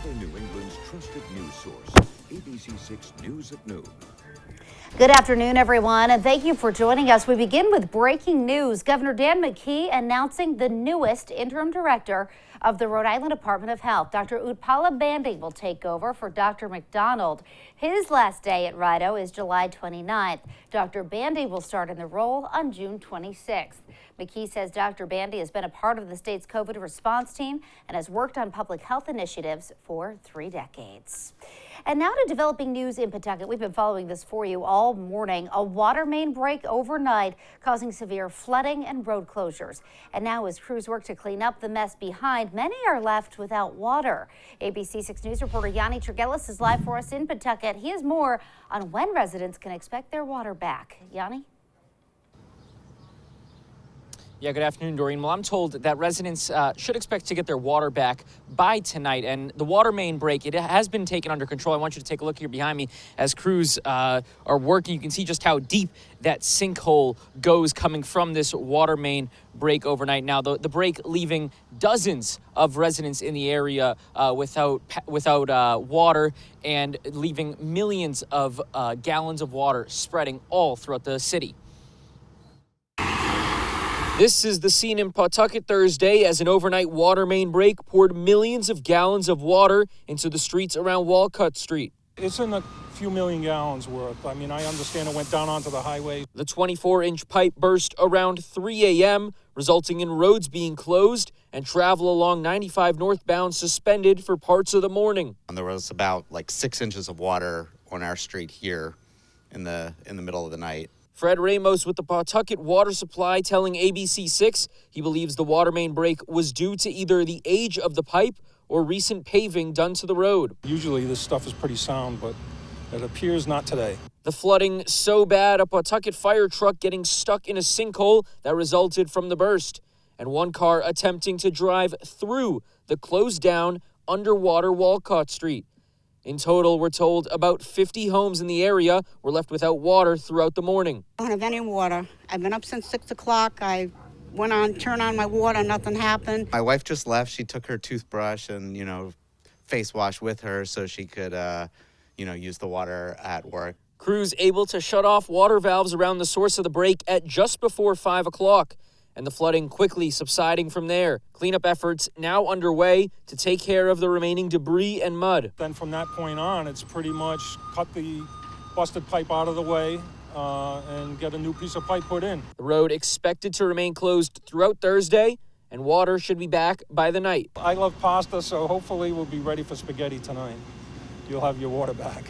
Southern New England's trusted news source, ABC6 News at Noon. Good afternoon, everyone, and thank you for joining us. We begin with breaking news. Governor Dan McKee announcing the newest interim director of the Rhode Island Department of Health. Dr. Utpala Bandy will take over for Dr. McDonald. His last day at RIDO is July 29th. Dr. Bandy will start in the role on June 26th. McKee says Dr. Bandy has been a part of the state's COVID response team and has worked on public health initiatives for 3 decades. And now to developing news in Pawtucket. We've been following this for you all morning. A water main break overnight causing severe flooding and road closures. And now as crews work to clean up the mess behind, many are left without water. ABC6 News reporter Yanni Tregellis is live for us in Pawtucket. He has more on when residents can expect their water back. Yanni? Yeah, good afternoon, Doreen. Well, I'm told that residents should expect to get their water back by tonight. And the water main break, it has been taken under control. I want you to take a look here behind me as crews are working. You can see just how deep that sinkhole goes coming from this water main break overnight. Now, the break leaving dozens of residents in the area without water and leaving millions of gallons of water spreading all throughout the city. This is the scene in Pawtucket Thursday as an overnight water main break poured millions of gallons of water into the streets around Walcott Street. It's in a few million gallons worth. I mean, I understand it went down onto the highway. The 24-inch pipe burst around 3 a.m., resulting in roads being closed and travel along 95 northbound suspended for parts of the morning. And there was about 6 inches of water on our street here in the middle of the night. Fred Ramos with the Pawtucket Water Supply telling ABC6 he believes the water main break was due to either the age of the pipe or recent paving done to the road. Usually this stuff is pretty sound, but it appears not today. The flooding so bad, a Pawtucket fire truck getting stuck in a sinkhole that resulted from the burst, and one car attempting to drive through the closed down underwater Walcott Street. In total, we're told about 50 homes in the area were left without water throughout the morning. I don't have any water. I've been up since 6 o'clock. I turned on my water, nothing happened. My wife just left. She took her toothbrush and, face wash with her so she could, use the water at work. Crews able to shut off water valves around the source of the break at just before 5 o'clock. And the flooding quickly subsiding from there. Cleanup efforts now underway to take care of the remaining debris and mud. Then from that point on, it's pretty much cut the busted pipe out of the way and get a new piece of pipe put in. The road expected to remain closed throughout Thursday, and water should be back by the night. I love pasta, so hopefully we'll be ready for spaghetti tonight. You'll have your water back.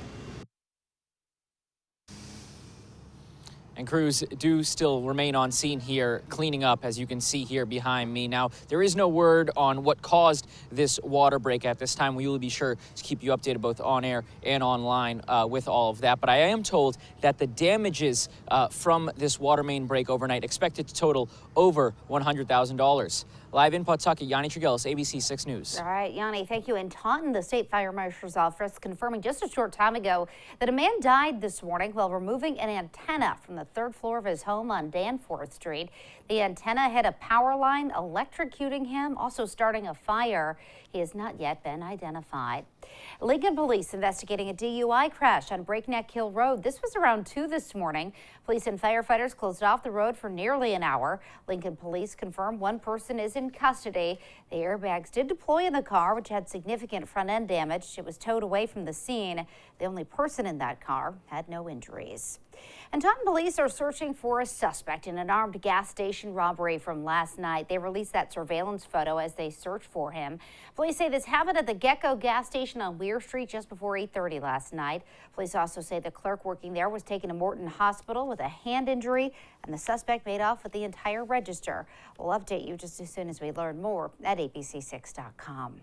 And crews do still remain on scene here, cleaning up, as you can see here behind me. Now, there is no word on what caused this water break at this time. We will be sure to keep you updated both on air and online with all of that. But I am told that the damages from this water main break overnight expected to total over $100,000. Live in Pawtucket, Yanni Tregellis, ABC6 News. All right, Yanni, thank you. In Taunton, the state fire marshal's office confirming just a short time ago that a man died this morning while removing an antenna from the 3rd floor of his home on Danforth Street. The antenna hit a power line, electrocuting him, also starting a fire. He has not yet been identified. Lincoln police investigating a DUI crash on Breakneck Hill Road. This was around 2 this morning. Police and firefighters closed off the road for nearly an hour. Lincoln police confirm one person is in custody. The airbags did deploy in the car, which had significant front end damage. It was towed away from the scene. The only person in that car had no injuries. And Taunton police are searching for a suspect in an armed gas station robbery from last night. They released that surveillance photo as they search for him. Police say this happened at the Gecko gas station on Weir Street just before 8:30 last night. Police also say the clerk working there was taken to Morton Hospital with a hand injury, and the suspect made off with the entire register. We'll update you just as soon as we learn more at abc6.com.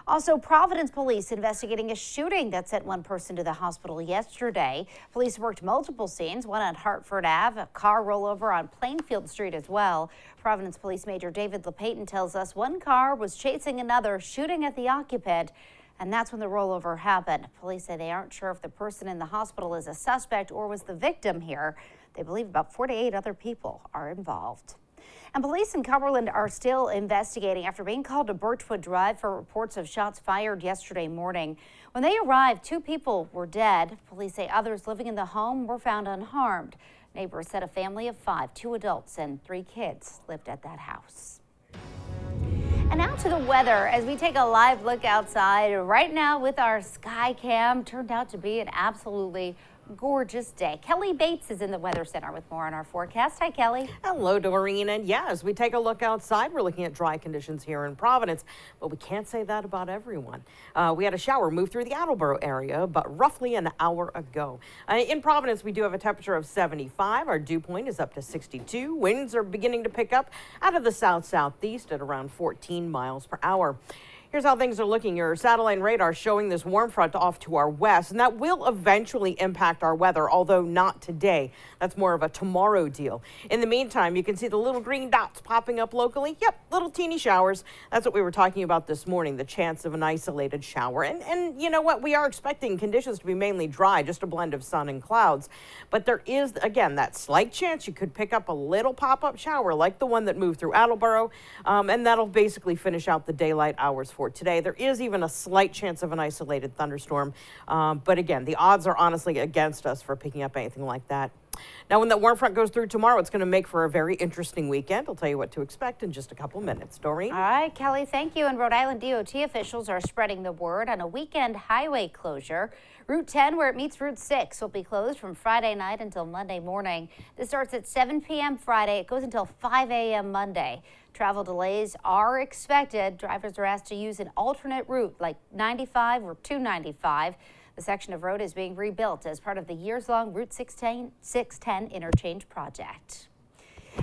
Also, Providence police investigating a shooting that sent one person to the hospital yesterday. Police worked multiple scenes, one on Hartford Ave, a car rollover on Plainfield Street as well. Providence Police Major David LePayton tells us one car was chasing another, shooting at the occupant, and that's when the rollover happened. Police say they aren't sure if the person in the hospital is a suspect or was the victim here. They believe about 4 to 8 other people are involved. And police in Cumberland are still investigating after being called to Birchwood Drive for reports of shots fired yesterday morning. When they arrived, 2 people were dead. Police say others living in the home were found unharmed. Neighbors said a family of 5, 2 adults and 3 kids lived at that house. And now to the weather as we take a live look outside. Right now with our sky cam, turned out to be an absolutely gorgeous day. Kelly Bates is in the Weather Center with more on our forecast. Hi, Kelly. Hello, Doreen. And yeah, as we take a look outside, we're looking at dry conditions here in Providence, but we can't say that about everyone. We had a shower move through the Attleboro area, but roughly an hour ago. In Providence, we do have a temperature of 75. Our dew point is up to 62. Winds are beginning to pick up out of the south-southeast at around 14 miles per hour. Here's how things are looking. Your satellite radar showing this warm front off to our west, and that will eventually impact our weather, although not today. That's more of a tomorrow deal. In the meantime, you can see the little green dots popping up locally. Yep, little teeny showers. That's what we were talking about this morning, the chance of an isolated shower. And you know what? We are expecting conditions to be mainly dry, just a blend of sun and clouds. But there is, again, that slight chance you could pick up a little pop-up shower like the one that moved through Attleboro, and that'll basically finish out the daylight hours for today. There is even a slight chance of an isolated thunderstorm. But again, the odds are honestly against us for picking up anything like that. Now, when that warm front goes through tomorrow, it's going to make for a very interesting weekend. I'll tell you what to expect in just a couple minutes. Doreen? All right, Kelly, thank you. And Rhode Island DOT officials are spreading the word on a weekend highway closure. Route 10, where it meets Route 6, will be closed from Friday night until Monday morning. This starts at 7 p.m. Friday. It goes until 5 a.m. Monday. Travel delays are expected. Drivers are asked to use an alternate route like 95 or 295. The section of road is being rebuilt as part of the years-long Route 610 interchange project.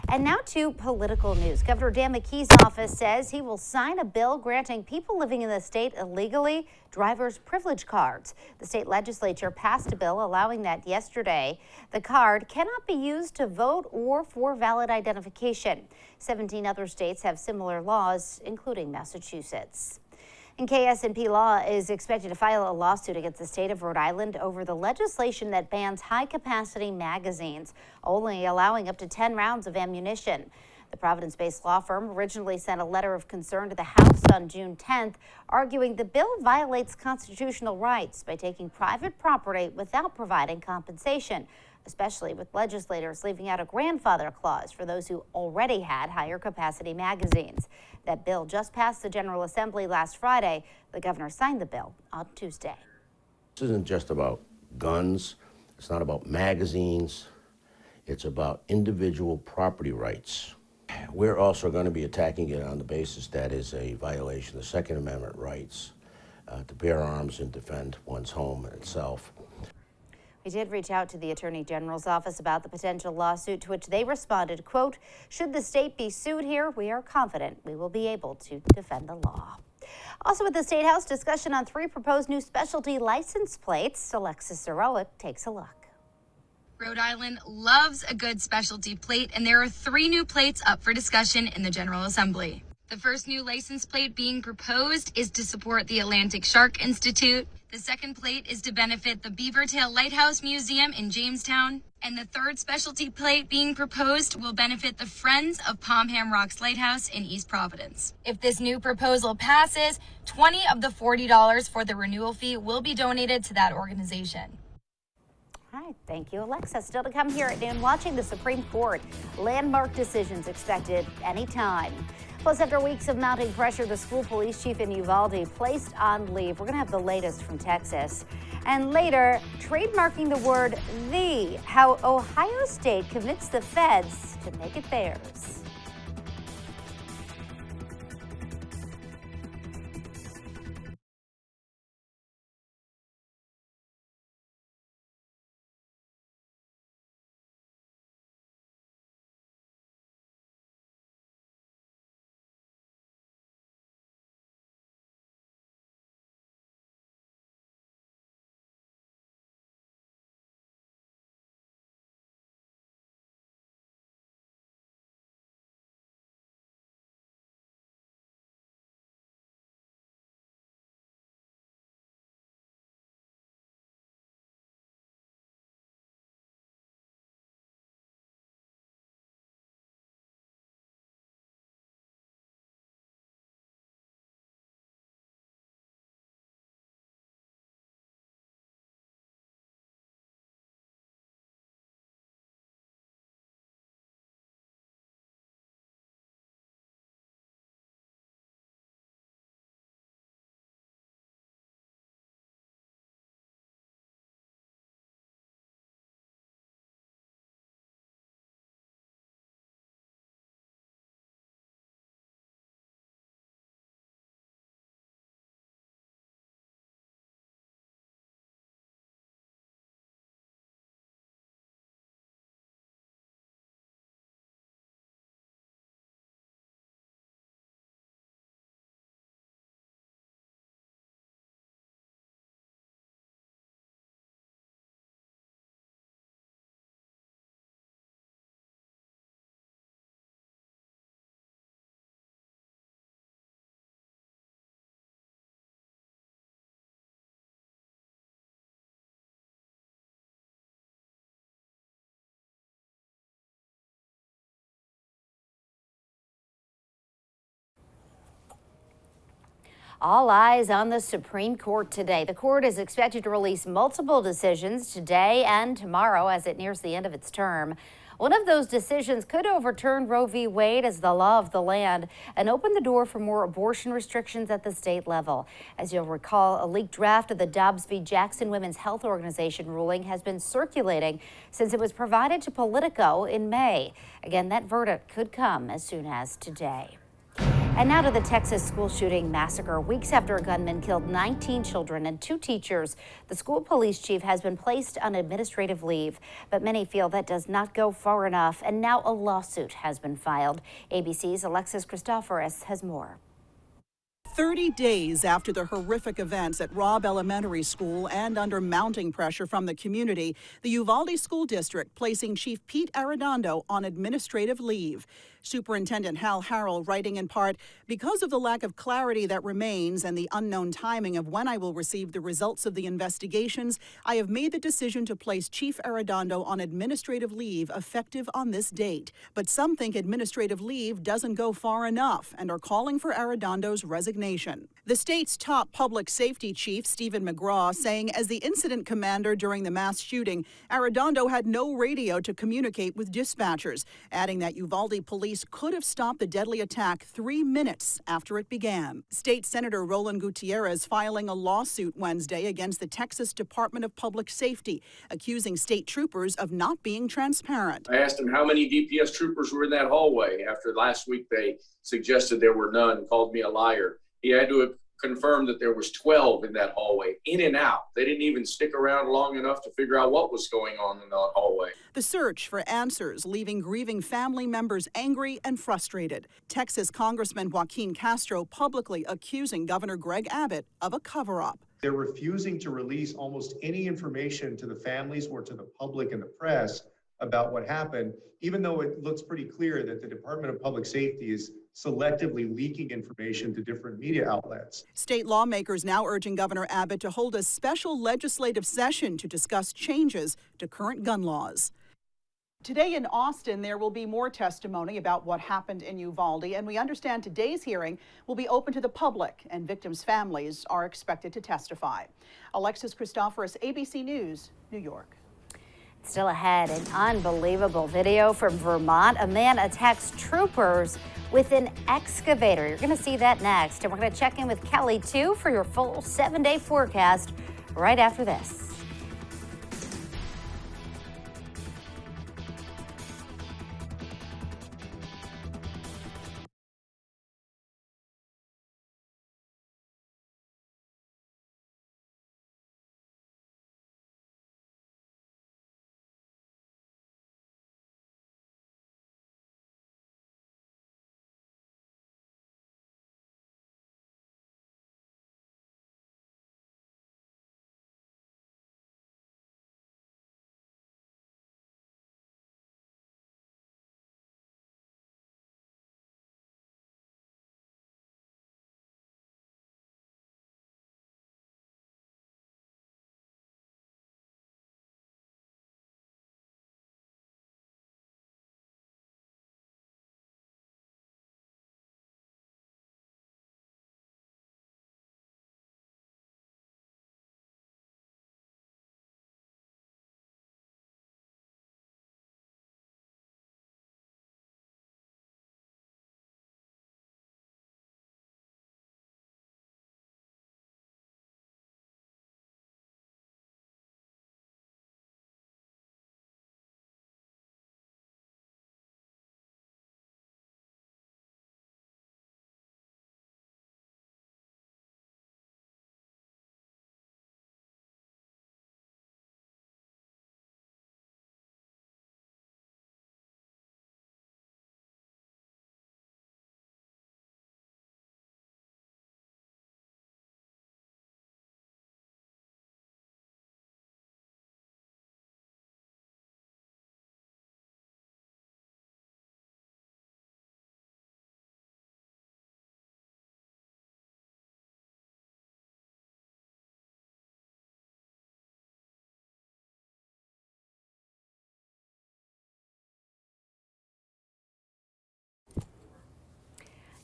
And now to political news. Governor Dan McKee's office says he will sign a bill granting people living in the state illegally driver's privilege cards. The state legislature passed a bill allowing that yesterday. The card cannot be used to vote or for valid identification. 17 other states have similar laws, including Massachusetts. And KSNP Law is expected to file a lawsuit against the state of Rhode Island over the legislation that bans high-capacity magazines, only allowing up to 10 rounds of ammunition. The Providence-based law firm originally sent a letter of concern to the House on June 10th, arguing the bill violates constitutional rights by taking private property without providing compensation, especially with legislators leaving out a grandfather clause for those who already had higher capacity magazines. That bill just passed the General Assembly last Friday. The governor signed the bill on Tuesday. This isn't just about guns. It's not about magazines. It's about individual property rights. We're also going to be attacking it on the basis that is a violation of the Second Amendment rights to bear arms and defend one's home and itself. We did reach out to the Attorney General's office about the potential lawsuit, to which they responded, quote, "Should the state be sued here, we are confident we will be able to defend the law." Also at the State House, discussion on 3 proposed new specialty license plates. Alexis Zeroic takes a look. Rhode Island loves a good specialty plate, and there are 3 new plates up for discussion in the General Assembly. The first new license plate being proposed is to support the Atlantic Shark Institute. The second plate is to benefit the Beavertail Lighthouse Museum in Jamestown. And the third specialty plate being proposed will benefit the Friends of Pomham Rocks Lighthouse in East Providence. If this new proposal passes, $20 of the $40 for the renewal fee will be donated to that organization. All right, thank you, Alexa. Still to come here at noon, watching the Supreme Court. Landmark decisions expected anytime. Plus, after weeks of mounting pressure, the school police chief in Uvalde placed on leave. We're going to have the latest from Texas. And later, trademarking the word "the," how Ohio State convinced the feds to make it theirs. All eyes on the Supreme Court today. The court is expected to release multiple decisions today and tomorrow as it nears the end of its term. One of those decisions could overturn Roe v. Wade as the law of the land and open the door for more abortion restrictions at the state level. As you'll recall, a leaked draft of the Dobbs v. Jackson Women's Health Organization ruling has been circulating since it was provided to Politico in May. Again, that verdict could come as soon as today. And now to the Texas school shooting massacre. Weeks after a gunman killed 19 children and 2 teachers, the school police chief has been placed on administrative leave. But many feel that does not go far enough, and now a lawsuit has been filed. ABC's Alexis Christoforous has more. 30 days after the horrific events at Robb Elementary School and under mounting pressure from the community, the Uvalde School District placing Chief Pete Arredondo on administrative leave. Superintendent Hal Harrell writing in part, because of the lack of clarity that remains and the unknown timing of when I will receive the results of the investigations, I have made the decision to place Chief Arredondo on administrative leave effective on this date. But some think administrative leave doesn't go far enough and are calling for Arredondo's resignation. The state's top public safety chief, Stephen McGraw, saying as the incident commander during the mass shooting, Arredondo had no radio to communicate with dispatchers, adding that Uvalde police could have stopped the deadly attack 3 minutes after it began. State Senator Roland Gutierrez filing a lawsuit Wednesday against the Texas Department of Public Safety, accusing state troopers of not being transparent. I asked him how many DPS troopers were in that hallway. After last week, they suggested there were none, called me a liar. He had to have confirmed that there was 12 in that hallway, in and out. They didn't even stick around long enough to figure out what was going on in that hallway. The search for answers leaving grieving family members angry and frustrated. Texas Congressman Joaquin Castro publicly accusing Governor Greg Abbott of a cover-up. They're refusing to release almost any information to the families or to the public and the press about what happened, even though it looks pretty clear that the Department of Public Safety is selectively leaking information to different media outlets. State lawmakers now urging Governor Abbott to hold a special legislative session to discuss changes to current gun laws. Today in Austin, there will be more testimony about what happened in Uvalde, and we understand today's hearing will be open to the public, and victims' families are expected to testify. Alexis Christoforous, ABC News, New York. Still ahead, an unbelievable video from Vermont. A man attacks troopers with an excavator. You're going to see that next. And we're going to check in with Kelly, too, for your full 7-day forecast right after this.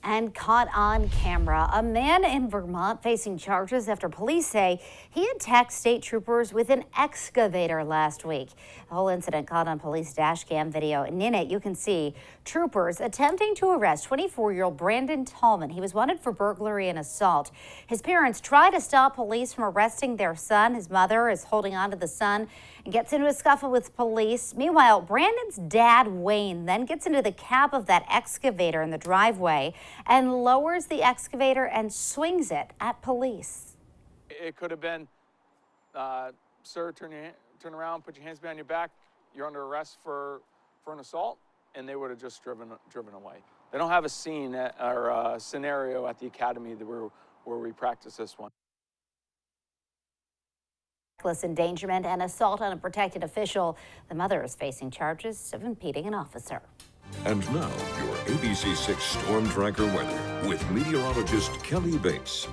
And caught on camera, a man in Vermont facing charges after police say he attacked state troopers with an excavator last week. The whole incident caught on police dash cam video, and in it you can see troopers attempting to arrest 24-year-old Brandon Tallman. He was wanted for burglary and assault. His parents try to stop police from arresting their son. His mother is holding on to the son and gets into a scuffle with police. Meanwhile, Brandon's dad, Wayne, then gets into the cab of that excavator in the driveway and lowers the excavator and swings it at police. It could have been, sir, turn around, put your hands behind your back. You're under arrest for an assault, and they would have just driven away. They don't have a scene or a scenario at the academy where we practice this one. Reckless endangerment and assault on a protected official. The mother is facing charges of impeding an officer. And now, your ABC6 Storm Tracker weather with meteorologist Kelly Bates.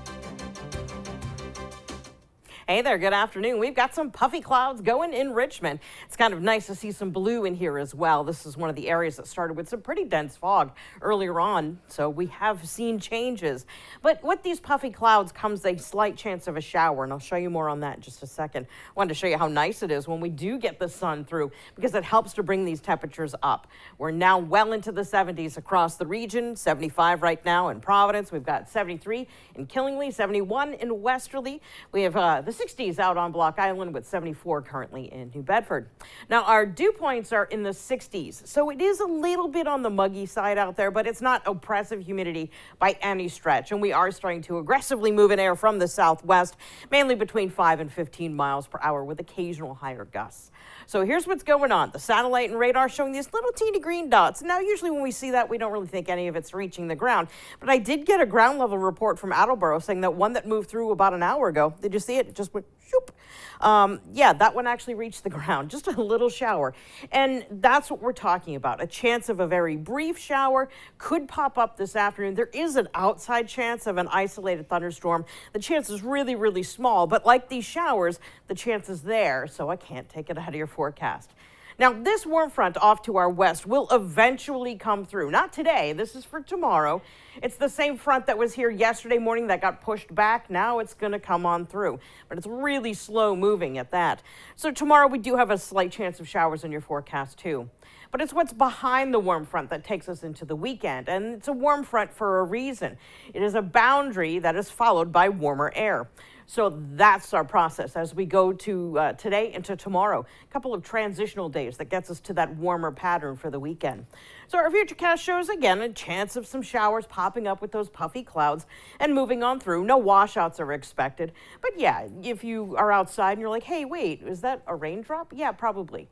Hey there, good afternoon. We've got some puffy clouds going in Richmond. It's kind of nice to see some blue in here as well. This is one of the areas that started with some pretty dense fog earlier on, so we have seen changes. But with these puffy clouds comes a slight chance of a shower, and I'll show you more on that in just a second. I wanted to show you how nice it is when we do get the sun through, because it helps to bring these temperatures up. We're now well into the 70s across the region, 75 right now in Providence. We've got 73 in Killingly, 71 in Westerly. We have the 60s out on Block Island with 74 currently in New Bedford. Now our dew points are in the 60s, so it is a little bit on the muggy side out there, but it's not oppressive humidity by any stretch. And we are starting to aggressively move in air from the southwest, mainly between 5 and 15 miles per hour with occasional higher gusts. So here's what's going on. The satellite and radar showing these little teeny green dots. Now, usually when we see that, we don't really think any of it's reaching the ground. But I did get a ground level report from Attleboro saying that one that moved through about an hour ago, did you see it? It just went shoop. Yeah, that one actually reached the ground, just a little shower. And that's what we're talking about. A chance of a very brief shower could pop up this afternoon. There is an outside chance of an isolated thunderstorm. The chance is really, really small, but like these showers, the chance is there, so I can't take it out of your forecast. Now, this warm front off to our west will eventually come through. Not today. This is for tomorrow. It's the same front that was here yesterday morning that got pushed back. Now it's going to come on through, but it's really slow moving at that. So tomorrow we do have a slight chance of showers in your forecast too. But it's what's behind the warm front that takes us into the weekend, and it's a warm front for a reason. It is a boundary that is followed by warmer air. So that's our process as we go to today into tomorrow. A couple of transitional days that gets us to that warmer pattern for the weekend. So our futurecast shows, again, a chance of some showers popping up with those puffy clouds and moving on through. No washouts are expected. But yeah, if you are outside and you're like, hey, wait, is that a raindrop? Yeah, probably.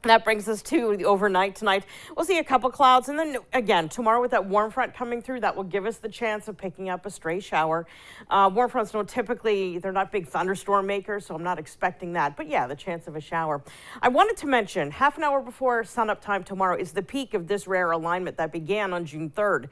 That brings us to the overnight tonight. We'll see a couple clouds, and then again tomorrow with that warm front coming through, that will give us the chance of picking up a stray shower. Warm fronts don't typically, they're not big thunderstorm makers, so I'm not expecting that. But yeah, the chance of a shower. I wanted to mention half an hour before sunup time tomorrow is the peak of this rare alignment that began on June 3rd.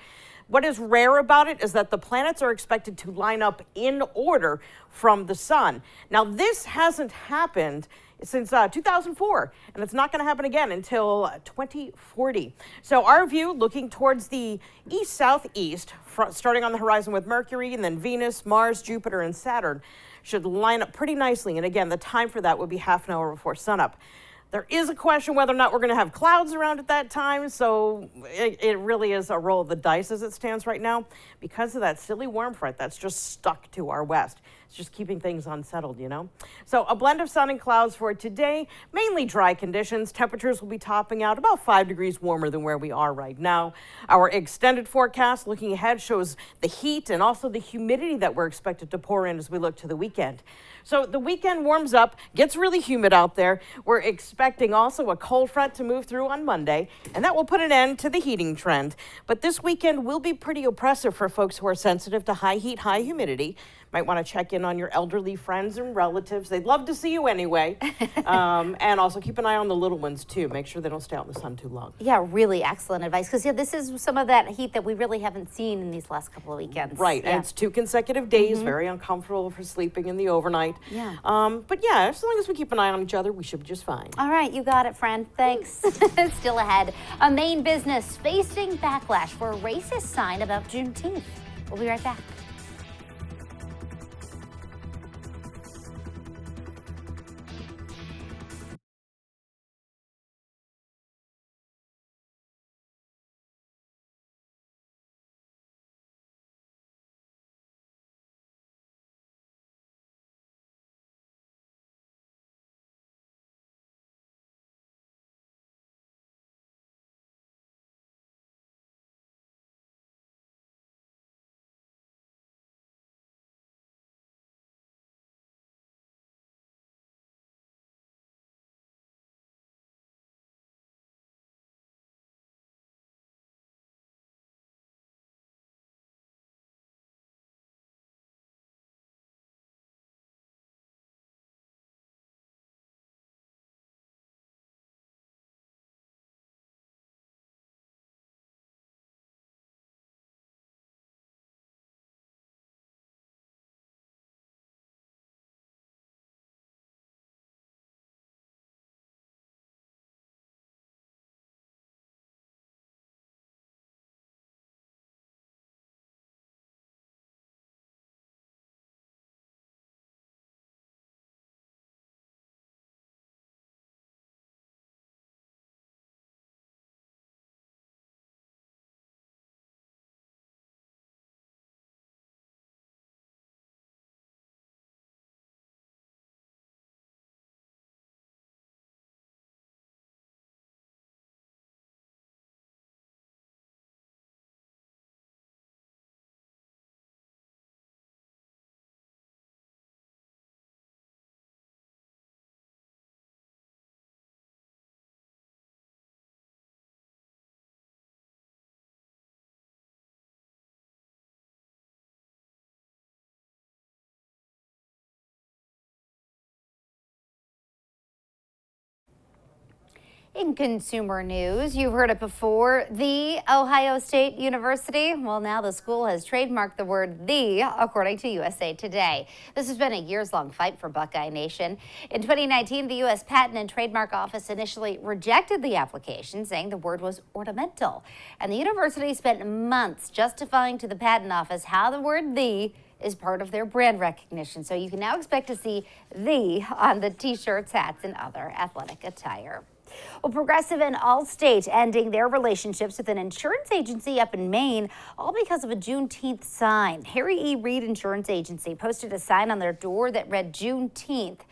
What is rare about it is that the planets are expected to line up in order from the sun. Now, this hasn't happened since 2004, and it's not going to happen again until 2040. So our view looking towards the east-southeast, starting on the horizon with Mercury and then Venus, Mars, Jupiter, and Saturn, should line up pretty nicely. And again, the time for that would be half an hour before sunup. There is a question whether or not we're going to have clouds around at that time, so it really is a roll of the dice as it stands right now because of that silly warm front that's just stuck to our west. It's just keeping things unsettled, you know. So a blend of sun and clouds for today, mainly dry conditions. Temperatures will be topping out about 5 degrees warmer than where we are right now. Our extended forecast looking ahead shows the heat and also the humidity that we're expected to pour in as we look to the weekend. So the weekend warms up, gets really humid out there. We're expecting also a cold front to move through on Monday, and that will put an end to the heating trend. But this weekend will be pretty oppressive for folks who are sensitive to high heat, high humidity. Might want to check in on your elderly friends and relatives. They'd love to see you anyway. And also keep an eye on the little ones too. Make sure they don't stay out in the sun too long. Yeah, really excellent advice. Because, yeah, this is some of that heat that we really haven't seen in these last couple of weekends. Right, Yeah. and it's 2 consecutive days, very uncomfortable for sleeping in the overnight. Yeah. But yeah, as long as we keep an eye on each other, we should be just fine. All right, you got it, friend. Thanks. Still ahead, a Maine business facing backlash for a racist sign about Juneteenth. We'll be right back. In consumer news, you've heard it before, the Ohio State University. Well, now the school has trademarked the word "the," according to USA Today. This has been a years-long fight for Buckeye Nation. In 2019, the U.S. Patent and Trademark Office initially rejected the application, saying the word was ornamental. And the university spent months justifying to the Patent Office how the word "the" is part of their brand recognition. So you can now expect to see "the" on the t-shirts, hats, and other athletic attire. Well, Progressive and Allstate ending their relationships with an insurance agency up in Maine, all because of a Juneteenth sign. Harry E. Reid Insurance Agency posted a sign on their door that read Juneteenth.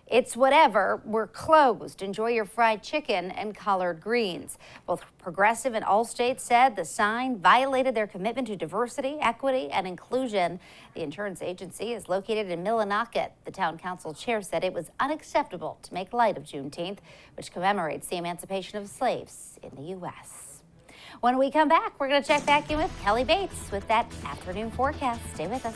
It's whatever, we're closed. Enjoy your fried chicken and collard greens. Both Progressive and Allstate said the sign violated their commitment to diversity, equity, and inclusion. The insurance agency is located in Millinocket. The town council chair said it was unacceptable to make light of Juneteenth, which commemorates the emancipation of slaves in the U.S. When we come back, we're going to check back in with Kelly Bates with that afternoon forecast. Stay with us.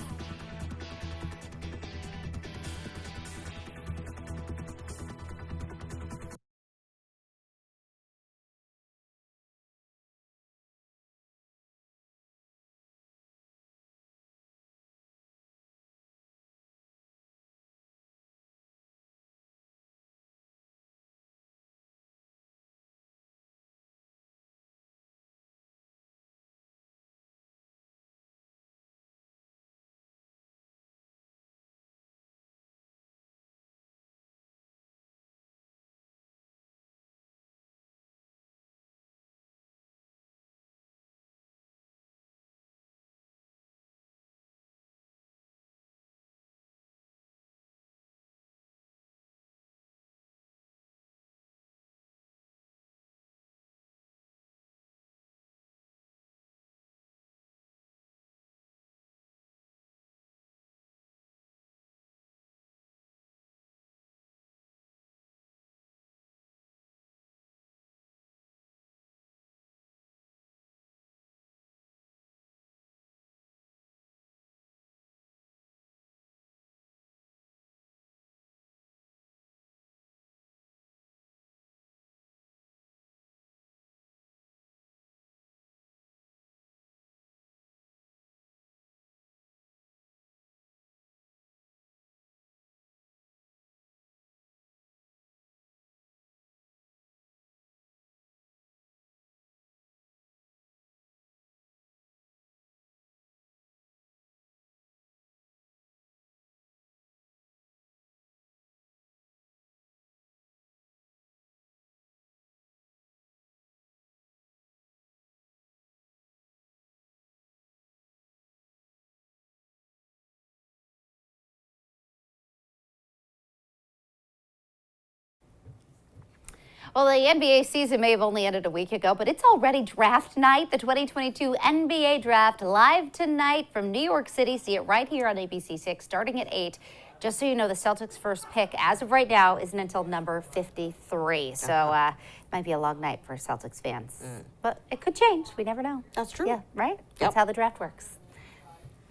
Well, the NBA season may have only ended a week ago, but it's already draft night. The 2022 NBA draft live tonight from New York City. See it right here on ABC6 starting at 8. Just so you know, the Celtics' first pick as of right now isn't until number 53. So it might be a long night for Celtics fans. But it could change. We never know. That's true. Yeah, right? That's how the draft works.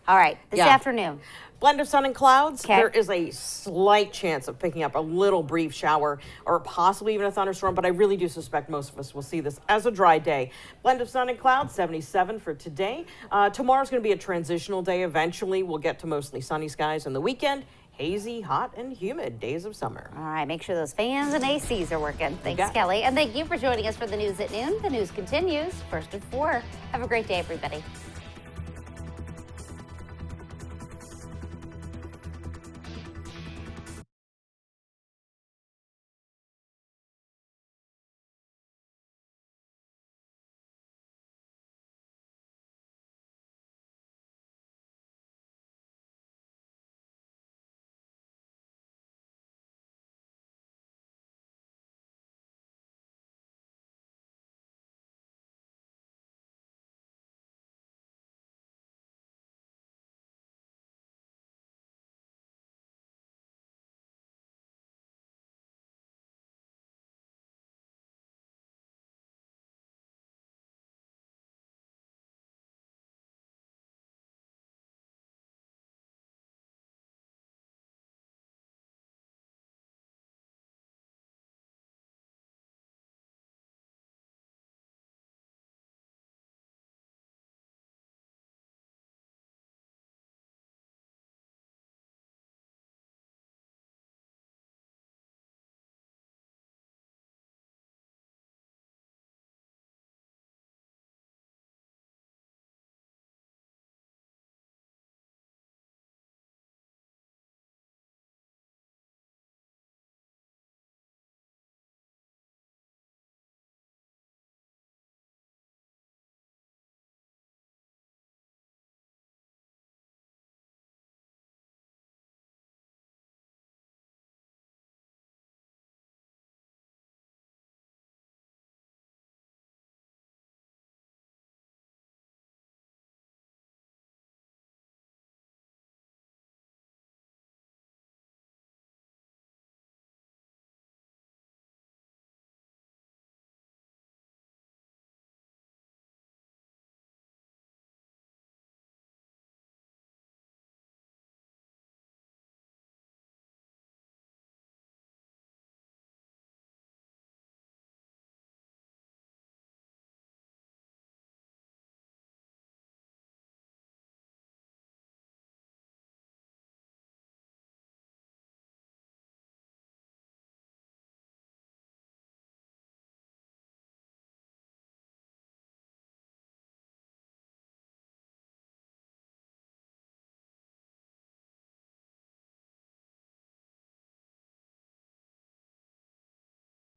All right, this afternoon. Blend of sun and clouds. Okay. There is a slight chance of picking up a little brief shower or possibly even a thunderstorm, but I really do suspect most of us will see this as a dry day. Blend of sun and clouds, 77 for today. Tomorrow's going to be a transitional day. Eventually, we'll get to mostly sunny skies on the weekend. Hazy, hot, and humid days of summer. All right, make sure those fans and ACs are working. Thanks, Kelly. And thank you for joining us for the news at noon. The news continues, first at 4. Have a great day, everybody.